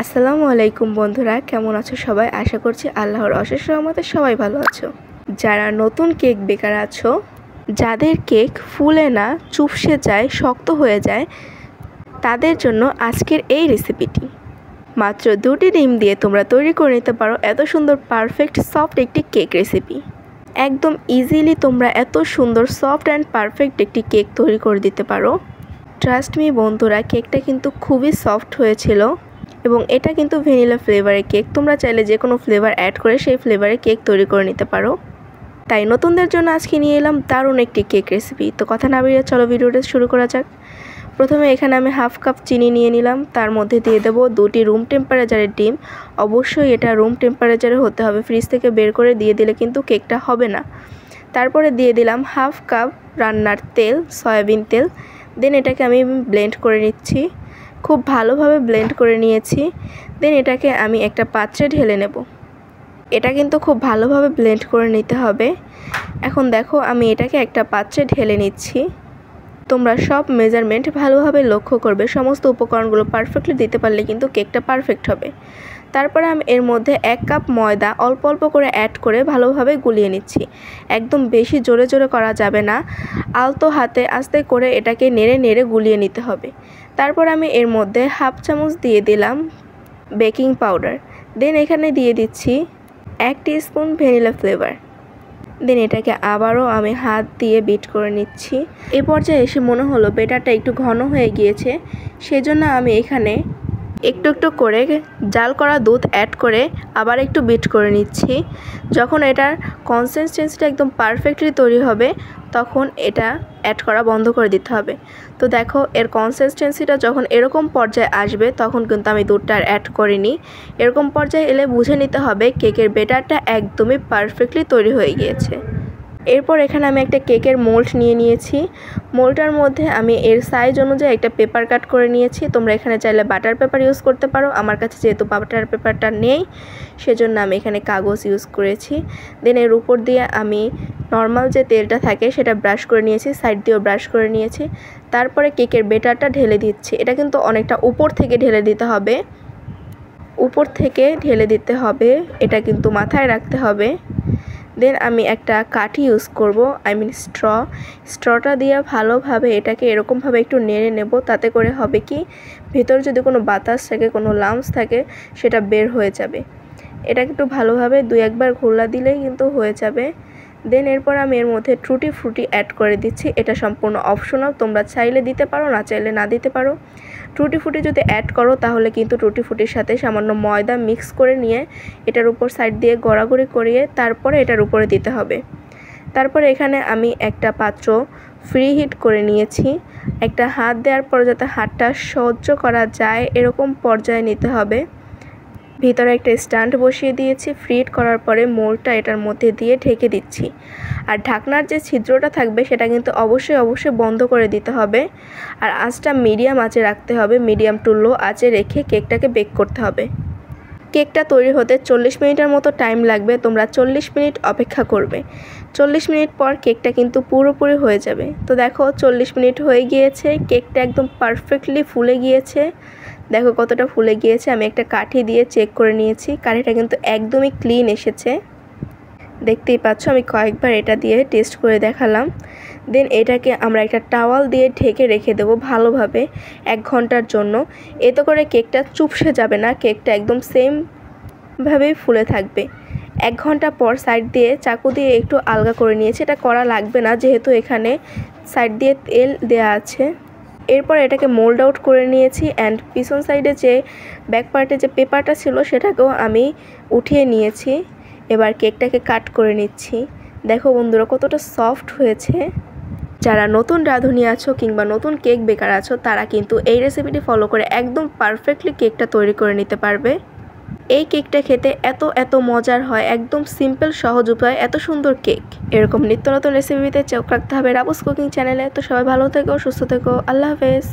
আসসালামু আলাইকুম বন্ধুরা, কেমন আছো সবাই? আশা করছি আল্লাহর অশেষ রহমতে সবাই ভালো আছো। যারা নতুন কেক বেকার আছো, যাদের কেক ফুলে না, চুপসে যায়, শক্ত হয়ে যায়, তাদের জন্য আজকের এই রেসিপিটি। মাত্র 2টি ডিম দিয়ে তোমরা তৈরি করে নিতে পারো এত সুন্দর পারফেক্ট সফট একটি কেক রেসিপি। একদম ইজিলি তোমরা এত সুন্দর সফট অ্যান্ড পারফেক্ট একটি কেক তৈরি করে দিতে পারো। ট্রাস্ট মি বন্ধুরা, কেকটা কিন্তু খুবই সফট হয়েছিল এবং এটা কিন্তু ভ্যানিলা ফ্লেভারের কেক। তোমরা চাইলে যে কোনো ফ্লেভার অ্যাড করে সেই ফ্লেভারে কেক তৈরি করে নিতে পারো। তাই নতুনদের জন্য আজকে নিয়ে এলাম দারুণ একটি কেক রেসিপি। তো কথা না বেরিয়ে চলো ভিডিওটা শুরু করা যাক। প্রথমে এখানে আমি হাফ কাপ চিনি নিয়ে নিলাম, তার মধ্যে দিয়ে দেবো 2টি রুম টেম্পারেচারের ডিম। অবশ্যই এটা রুম টেম্পারেচারে হতে হবে, ফ্রিজ থেকে বের করে দিয়ে দিলে কিন্তু কেকটা হবে না। তারপরে দিয়ে দিলাম হাফ কাপ রান্নার তেল, সয়াবিন তেল। দেন এটাকে আমি ব্লেন্ড করে নিচ্ছি, খুব ভালোভাবে ব্লেন্ড করে নিয়েছি। দেন এটাকে আমি একটা পাত্রে ঢেলে নেব। এটা কিন্তু খুব ভালোভাবে ব্লেন্ড করে নিতে হবে। এখন দেখো আমি এটাকে একটা পাত্রে ঢেলে নিচ্ছি। তোমরা সব মেজারমেন্ট ভালোভাবে লক্ষ্য করবে, সমস্ত উপকরণগুলো পারফেক্টলি দিতে পারলে কিন্তু কেকটা পারফেক্ট হবে। তারপরে আমি এর মধ্যে 1 কাপ ময়দা অল্প অল্প করে অ্যাড করে ভালোভাবে গুলিয়ে নিচ্ছি। একদম বেশি জোরে জোরে করা যাবে না, আলতো হাতে আস্তে করে এটাকে নেড়ে নেড়ে গুলিয়ে নিতে হবে। তারপর আমি এর মধ্যে হাফ চামচ দিয়ে দিলাম বেকিং পাউডার। দেন এখানে দিয়ে দিচ্ছি 1 টিস্পুন ভ্যানিলা ফ্লেভার। দেন এটাকে আবারও আমি হাত দিয়ে বিট করে নিচ্ছি। এ পর্যায়ে এসে মনে হলো ব্যাটারটা একটু ঘন হয়ে গিয়েছে, সেজন্য আমি এখানে একটু একটু করে জাল করা দুধ অ্যাড করে আবার একটু বিট করে নিচ্ছি। যখন এটার কনসিস্টেন্সিটা একদম পারফেক্টলি তৈরি হবে তখন এটা অ্যাড করা বন্ধ করে দিতে হবে। তো দেখো এর কনসিস্টেন্সিটা যখন এরকম পর্যায়ে আসবে তখন কিন্তু আমি দুধটা আর অ্যাড করিনি। এরকম পর্যায়ে এলে বুঝে নিতে হবে কেকের ব্যাটারটা একদমই পারফেক্টলি তৈরি হয়ে গিয়েছে। এরপর এখানে আমি একটা কেকের মোল্ড নিয়ে নিয়েছি। মোল্ডটার মধ্যে আমি এর সাইজ অনুযায়ী একটা পেপার কাট করে নিয়েছি। তোমরা এখানে চাইলে বাটার পেপার ইউজ করতে পারো, আমার কাছে যেহেতু বাটার পেপারটা নেই সেজন্য আমি এখানে কাগজ ইউজ করেছি। দেন এর উপর দিয়ে আমি নর্মাল যে তেলটা থাকে সেটা ব্রাশ করে নিয়েছি, সাইড দিয়েও ব্রাশ করে নিয়েছি। তারপরে কেকের ব্যাটারটা ঢেলে দিচ্ছি। এটা কিন্তু অনেকটা উপর থেকে ঢেলে দিতে হবে, উপর থেকে ঢেলে দিতে হবে, এটা কিন্তু মাথায় রাখতে হবে। দেন আমি একটা কাঠি ইউজ করব, স্ট্রটা দিয়ে ভালোভাবে এটাকে এরকমভাবে একটু নেড়ে নেব। তাতে করে হবে কি, ভেতরে যদি কোনো বাতাস থাকে, কোনো লাম্পস থাকে, সেটা বের হয়ে যাবে। এটাকে একটু ভালোভাবে 2-1 বার ঘোলা দিলেই কিন্তু হয়ে যাবে। দেন এরপর আমি এর মধ্যে টুটি ফ্রুটি অ্যাড করে দিচ্ছি। এটা সম্পূর্ণ অপশনাল, তোমরা চাইলে দিতে পারো, না চাইলে না দিতে পারো। টুটি ফ্রুটি যদি অ্যাড করো তাহলে কিন্তু টুটি ফ্রুটির সাথে সামান্য ময়দা মিক্স করে নিয়ে এটার উপর সাইড দিয়ে গড়াগড়ি করিয়ে তারপরে এটার উপরে দিতে হবে। তারপরে এখানে আমি একটা পাত্র ফ্রি হিট করে নিয়েছি। একটা হাত দেওয়ার পর যাতে হাতটা সহ্য করা যায় এরকম পর্যায়ে নিতে হবে। ভিতরে একটা স্ট্যান্ড বসিয়ে দিয়েছি। ফ্রি হিট করার পরে মোল্ডটা এটার মধ্যে দিয়ে ঢেকে দিচ্ছি। আর ঢাকনার যে ছিদ্রটা থাকবে সেটা কিন্তু অবশ্যই বন্ধ করে দিতে হবে। আর আঁচটা মিডিয়াম আঁচে রাখতে হবে, মিডিয়াম টু লো আঁচে রেখে কেকটাকে বেক করতে হবে। কেকটা তৈরি হতে 40 মিনিটের মতো টাইম লাগবে। তোমরা 40 মিনিট অপেক্ষা করবে। 40 মিনিট পর কেকটা কিন্তু পুরোপুরি হয়ে যাবে। তো দেখো 40 মিনিট হয়ে গিয়েছে, কেকটা একদম পারফেক্টলি ফুলে গিয়েছে। দেখো কতটা ফুলে গিয়েছে। আমি একটা কাঠি দিয়ে চেক করে নিয়েছি, কাঠিটা কিন্তু একদমই ক্লিন এসেছে। দেখতেই পাচ্ছ আমি কয়েকবার এটা দিয়ে টেস্ট করে দেখালাম। দেন এটাকে আমরা একটা টাওয়াল দিয়ে ঢেকে রেখে দেবো ভালোভাবে 1 ঘন্টার জন্য। এতে করে কেকটা চুপসে যাবে না, কেকটা একদম সেমভাবেই ফুলে থাকবে। 1 ঘন্টা পর সাইড দিয়ে চাকু দিয়ে একটু আলগা করে নিয়েছি। এটা করা লাগবে না যেহেতু এখানে সাইড দিয়ে তেল দেওয়া আছে। এরপর এটাকে মোল্ড আউট করে নিয়েছি অ্যান্ড পিছন সাইডে যে ব্যাক পার্টে যে পেপারটা ছিল সেটাকেও আমি উঠিয়ে নিয়েছি। এবার কেকটাকে কাট করে নিচ্ছি। দেখো বন্ধুরা কতটা সফট হয়েছে। যারা নতুন রাঁধুনি আছো কিংবা নতুন কেক বেকার আছো তারা কিন্তু এই রেসিপিটি ফলো করে একদম পারফেক্টলি কেকটা তৈরি করে নিতে পারবে। এই কেকটা খেতে এত মজার হয়, একদম সিম্পল সহজ উপায় এত সুন্দর কেক। এরকম নিত্য নতুন রেসিপিতে চোখ রাখতে হবে রাবুস কুকিং চ্যানেলে। তো সবাই ভালো থেকো, সুস্থ থেকো, আল্লাহ হাফেজ।